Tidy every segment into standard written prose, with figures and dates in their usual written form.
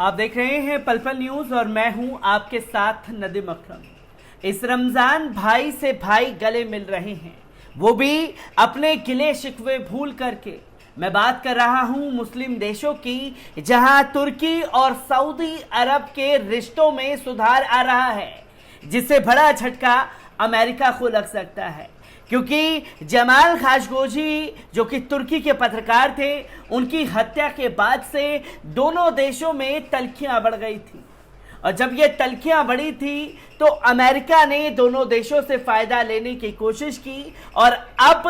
आप देख रहे हैं पल पल न्यूज और मैं हूं आपके साथ नदीम अकरम। इस रमजान भाई से भाई गले मिल रहे हैं, वो भी अपने गिले शिकवे भूल करके। मैं बात कर रहा हूं मुस्लिम देशों की, जहां तुर्की और सऊदी अरब के रिश्तों में सुधार आ रहा है, जिससे बड़ा झटका अमेरिका को लग सकता है। क्योंकि जमाल खाशोगी जो कि तुर्की के पत्रकार थे, उनकी हत्या के बाद से दोनों देशों में तल्खियां बढ़ गई थी। और जब ये तल्खियां बढ़ी थी तो अमेरिका ने दोनों देशों से फायदा लेने की कोशिश की और अब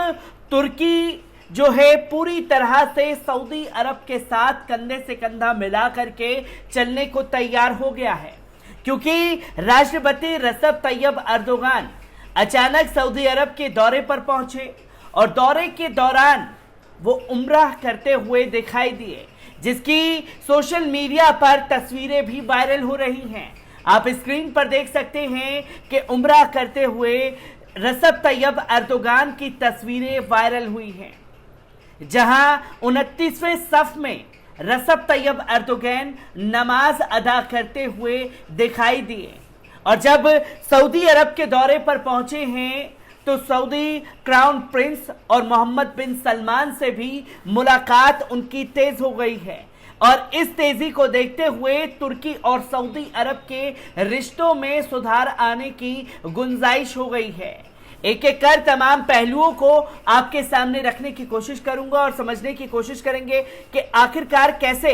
तुर्की जो है पूरी तरह से सऊदी अरब के साथ कंधे से कंधा मिला करके चलने को तैयार हो गया है। क्योंकि राष्ट्रपति रजब तैयब अर्दोगान अचानक सऊदी अरब के दौरे पर पहुंचे और दौरे के दौरान वो उम्राह करते हुए दिखाई दिए, जिसकी सोशल मीडिया पर तस्वीरें भी वायरल हो रही हैं। आप स्क्रीन पर देख सकते हैं कि उम्राह करते हुए रजब तैयब अर्दोगान की तस्वीरें वायरल हुई हैं, जहां 29वें सफ में रजब तैयब अर्दोगान नमाज अदा करते हुए दिखाई दिए। और जब सऊदी अरब के दौरे पर पहुंचे हैं तो सऊदी क्राउन प्रिंस और मोहम्मद बिन सलमान से भी मुलाकात उनकी तेज हो गई है। और इस तेजी को देखते हुए तुर्की और सऊदी अरब के रिश्तों में सुधार आने की गुंजाइश हो गई है। एक एक कर तमाम पहलुओं को आपके सामने रखने की कोशिश करूंगा और समझने की कोशिश करेंगे कि आखिरकार कैसे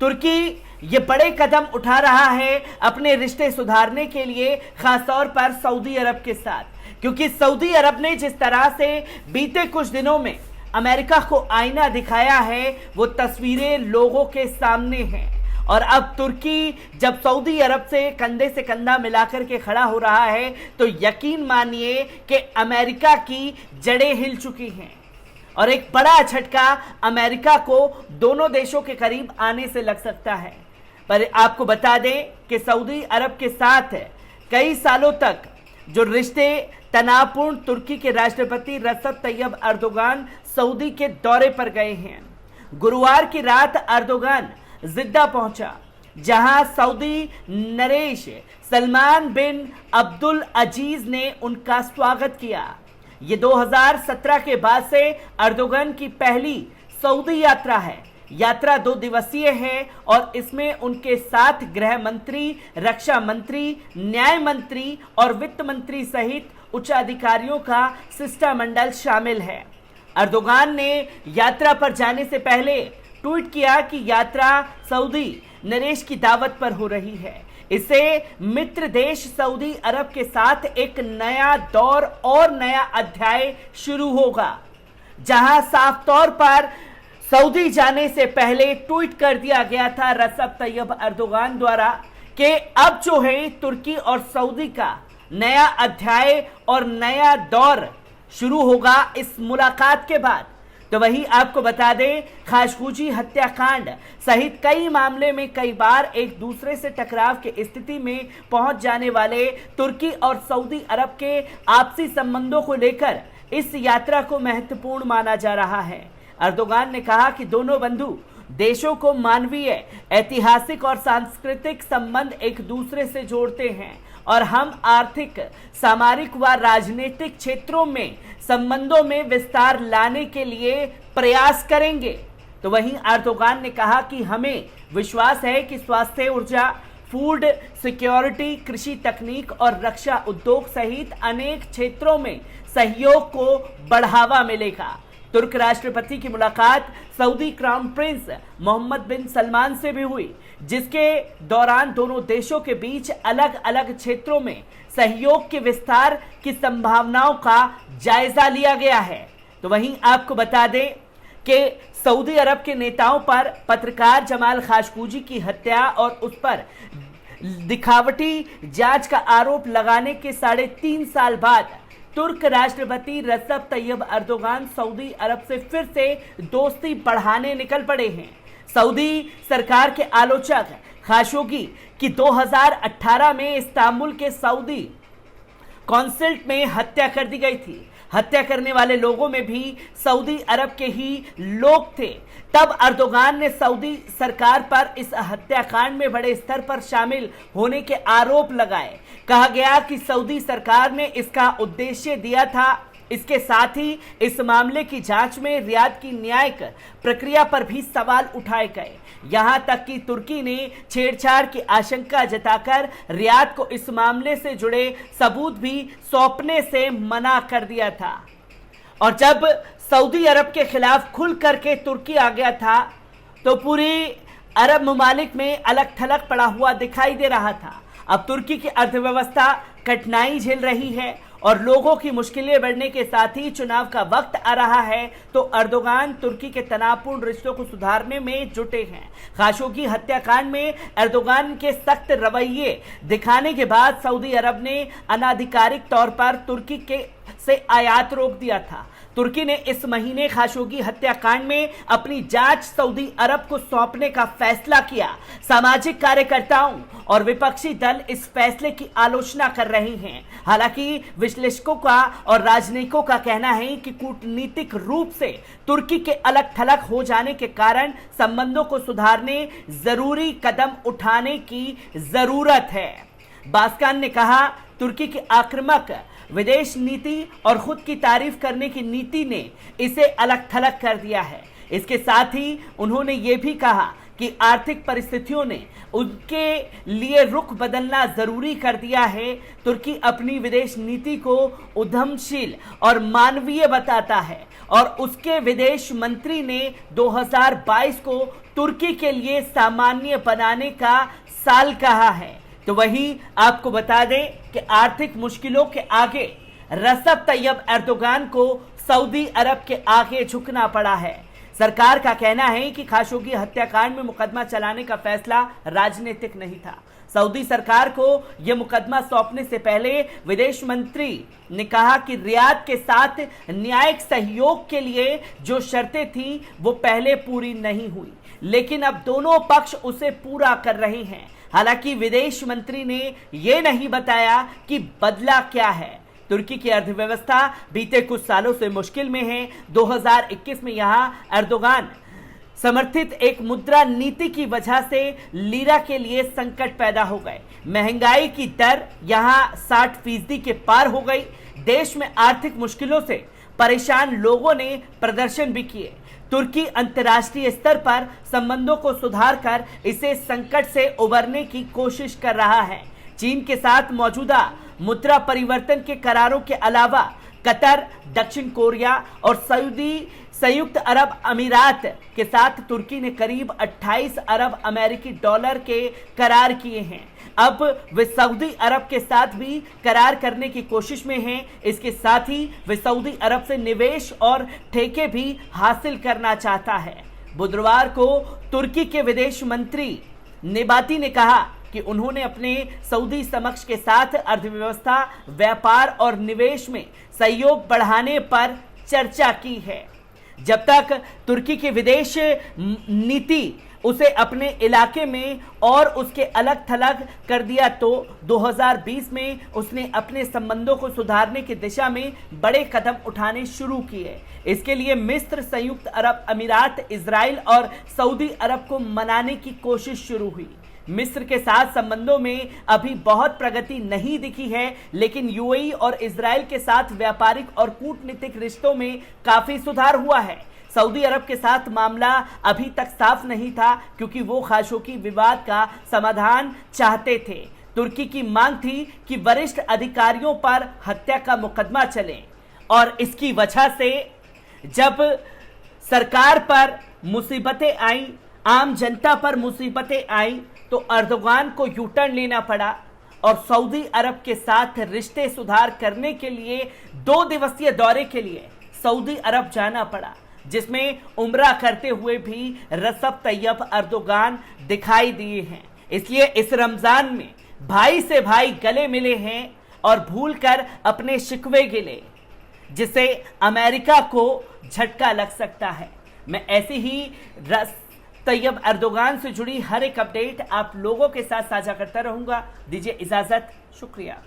तुर्की ये बड़े कदम उठा रहा है अपने रिश्ते सुधारने के लिए, खासतौर पर सऊदी अरब के साथ। क्योंकि सऊदी अरब ने जिस तरह से बीते कुछ दिनों में अमेरिका को आईना दिखाया है, वो तस्वीरें लोगों के सामने हैं। और अब तुर्की जब सऊदी अरब से कंधा मिलाकर के खड़ा हो रहा है तो यकीन मानिए कि अमेरिका की जड़ें हिल चुकी हैं और एक बड़ा झटका अमेरिका को दोनों देशों के करीब आने से लग सकता है। पर आपको बता दें कि सऊदी अरब के साथ कई सालों तक जो रिश्ते तनावपूर्ण, तुर्की के राष्ट्रपति रजब तैयब अर्दोगान सऊदी के दौरे पर गए हैं। गुरुवार की रात अर्दोगान जिद्दा पहुंचा, जहां सऊदी नरेश सलमान बिन अब्दुल अजीज ने उनका स्वागत किया। ये 2017 के बाद से अर्दोगान की पहली सऊदी यात्रा है। यात्रा 2 दिवसीय है और इसमें उनके साथ गृह मंत्री, रक्षा मंत्री, न्याय मंत्री और वित्त मंत्री सहित उच्च अधिकारियों का शिष्टमंडल शामिल है। अर्दोगान ने यात्रा पर जाने से पहले ट्वीट किया कि यात्रा सऊदी नरेश की दावत पर हो रही है। इससे मित्र देश सऊदी अरब के साथ एक नया दौर और नया अध्याय शुरू होगा, जहां साफ तौर पर सऊदी जाने से पहले ट्वीट कर दिया गया था रजब तैयब अर्दोगान द्वारा कि अब जो है तुर्की और सऊदी का नया अध्याय और नया दौर शुरू होगा इस मुलाकात के बाद। तो वही आपको बता दें, खाशोगी हत्याकांड सहित कई मामले में कई बार एक दूसरे से टकराव की स्थिति में पहुंच जाने वाले तुर्की और सऊदी अरब के आपसी संबंधों को लेकर इस यात्रा को महत्वपूर्ण माना जा रहा है। अर्दोगान ने कहा कि दोनों बंधु देशों को मानवीय, ऐतिहासिक और सांस्कृतिक संबंध एक दूसरे से जोड़ते हैं और हम आर्थिक, सामरिक व राजनीतिक क्षेत्रों में संबंधों में विस्तार लाने के लिए प्रयास करेंगे। तो वहीं अर्दोगान ने कहा कि हमें विश्वास है कि स्वास्थ्य, ऊर्जा, फूड सिक्योरिटी, कृषि तकनीक और रक्षा उद्योग सहित अनेक क्षेत्रों में सहयोग को बढ़ावा मिलेगा। तुर्क राष्ट्रपति की मुलाकात सऊदी क्राउन प्रिंस मोहम्मद बिन सलमान से भी हुई, जिसके दौरान दोनों देशों के बीच अलग अलग क्षेत्रों में सहयोग के विस्तार की संभावनाओं का जायजा लिया गया है। तो वहीं आपको बता दें कि सऊदी अरब के नेताओं पर पत्रकार जमाल खाशोगी की हत्या और उस पर दिखावटी जांच का आरोप लगाने के 3.5 साल बाद तुर्क राष्ट्रपति रजब तैयब अर्दोगान सऊदी अरब से फिर से दोस्ती बढ़ाने निकल पड़े हैं। सऊदी सरकार के आलोचक खाशोगी की 2018 में इस्तांबुल के सऊदी कॉन्सुलेट में हत्या कर दी गई थी। हत्या करने वाले लोगों में भी सऊदी अरब के ही लोग थे। तब अर्दोगान ने सऊदी सरकार पर इस हत्याकांड में बड़े स्तर पर शामिल होने के आरोप लगाए। कहा गया कि सऊदी सरकार ने इसका उद्देश्य दिया था। इसके साथ ही इस मामले की जांच में रियाद की न्यायिक प्रक्रिया पर भी सवाल उठाए गए। यहां तक कि तुर्की ने छेड़छाड़ की आशंका जताकर रियाद को इस मामले से जुड़े सबूत भी सौंपने से मना कर दिया था। और जब सऊदी अरब के खिलाफ खुल करके तुर्की आ गया था तो पूरी अरब ममालिक में अलग थलग पड़ा हुआ दिखाई दे रहा था। अब तुर्की की अर्थव्यवस्था कठिनाई झेल रही है और लोगों की मुश्किलें बढ़ने के साथ ही चुनाव का वक्त आ रहा है, तो अर्दोगान तुर्की के तनावपूर्ण रिश्तों को सुधारने में जुटे हैं। खाशोगी हत्याकांड में अर्दोगान के सख्त रवैये दिखाने के बाद सऊदी अरब ने अनाधिकारिक तौर पर तुर्की से आयात रोक दिया था। तुर्की ने इस महीने खाशोगी हत्याकांड में अपनी जांच सऊदी अरब को सौंपने का फैसला किया। सामाजिक कार्यकर्ताओं और विपक्षी दल इस फैसले की आलोचना कर रहे हैं। हालांकि विश्लेषकों का और राजनयिकों का कहना है कि कूटनीतिक रूप से तुर्की के अलग थलग हो जाने के कारण संबंधों को सुधारने जरूरी कदम उठाने की जरूरत है। बास्कान ने कहा, तुर्की की आक्रामक विदेश नीति और खुद की तारीफ करने की नीति ने इसे अलग थलग कर दिया है। इसके साथ ही उन्होंने ये भी कहा कि आर्थिक परिस्थितियों ने उनके लिए रुख बदलना जरूरी कर दिया है। तुर्की अपनी विदेश नीति को उद्यमशील और मानवीय बताता है और उसके विदेश मंत्री ने 2022 को तुर्की के लिए सामान्य बनाने का साल कहा है। तो वहीं आपको बता दें कि आर्थिक मुश्किलों के आगे रजब तैयब एर्दोगान को सऊदी अरब के आगे झुकना पड़ा है। सरकार का कहना है कि खाशोगी हत्याकांड में मुकदमा चलाने का फैसला राजनीतिक नहीं था। सऊदी सरकार को यह मुकदमा सौंपने से पहले विदेश मंत्री ने कहा कि रियाद के साथ न्यायिक सहयोग के लिए जो शर्तें थीं वो पहले पूरी नहीं हुई, लेकिन अब दोनों पक्ष उसे पूरा कर रहे हैं। हालांकि विदेश मंत्री ने यह नहीं बताया कि बदला क्या है। तुर्की की अर्थव्यवस्था बीते कुछ सालों से मुश्किल में है। 2021 में यहां एर्दोगान समर्थित एक मुद्रा नीति की वजह से लीरा के लिए संकट पैदा हो गए। महंगाई की दर यहां 60% के पार हो गई। देश में आर्थिक मुश्किलों से परेशान लोगों ने प्रदर्शन भी किए। तुर्की अंतर्राष्ट्रीय स्तर पर संबंधों को सुधार कर इसे संकट से उबरने की कोशिश कर रहा है। चीन के साथ मौजूदा मुद्रा परिवर्तन के करारों के अलावा कतर, दक्षिण कोरिया और संयुक्त अरब अमीरात के साथ तुर्की ने करीब 28 अरब अमेरिकी डॉलर के करार किए हैं। अब वे सऊदी अरब के साथ भी करार करने की कोशिश में हैं। इसके साथ ही वे सऊदी अरब से निवेश और ठेके भी हासिल करना चाहता है। बुधवार को तुर्की के विदेश मंत्री नेबाती ने कहा कि उन्होंने अपने सऊदी समकक्ष के साथ अर्थव्यवस्था, व्यापार और निवेश में सहयोग बढ़ाने पर चर्चा की है। जब तक तुर्की की विदेश नीति उसे अपने इलाके में और उसके अलग थलग कर दिया, तो 2020 में उसने अपने संबंधों को सुधारने की दिशा में बड़े कदम उठाने शुरू किए। इसके लिए मिस्र, संयुक्त अरब अमीरात, इजराइल और सऊदी अरब को मनाने की कोशिश शुरू हुई। मिस्र के साथ संबंधों में अभी बहुत प्रगति नहीं दिखी है, लेकिन यूएई और इजराइल के साथ व्यापारिक और कूटनीतिक रिश्तों में काफी सुधार हुआ है। सऊदी अरब के साथ मामला अभी तक साफ नहीं था क्योंकि वो खाशोगी विवाद का समाधान चाहते थे। तुर्की की मांग थी कि वरिष्ठ अधिकारियों पर हत्या का मुकदमा चले और इसकी वजह से जब सरकार पर मुसीबतें आई, आम जनता पर मुसीबतें आई, तो अर्दोगान को यू टर्न लेना पड़ा और सऊदी अरब के साथ रिश्ते सुधार करने के लिए 2 दिवसीय दौरे के लिए सऊदी अरब जाना पड़ा, जिसमें उम्रा करते हुए भी रजब तैयब एर्दोगान दिखाई दिए हैं। इसलिए इस रमजान में भाई से भाई गले मिले हैं और भूलकर अपने शिकवे गिले, जिससे अमेरिका को झटका लग सकता है। मैं ऐसे ही रजब तैयब एर्दोगान से जुड़ी हर एक अपडेट आप लोगों के साथ साझा करता रहूंगा। दीजिए इजाजत, शुक्रिया।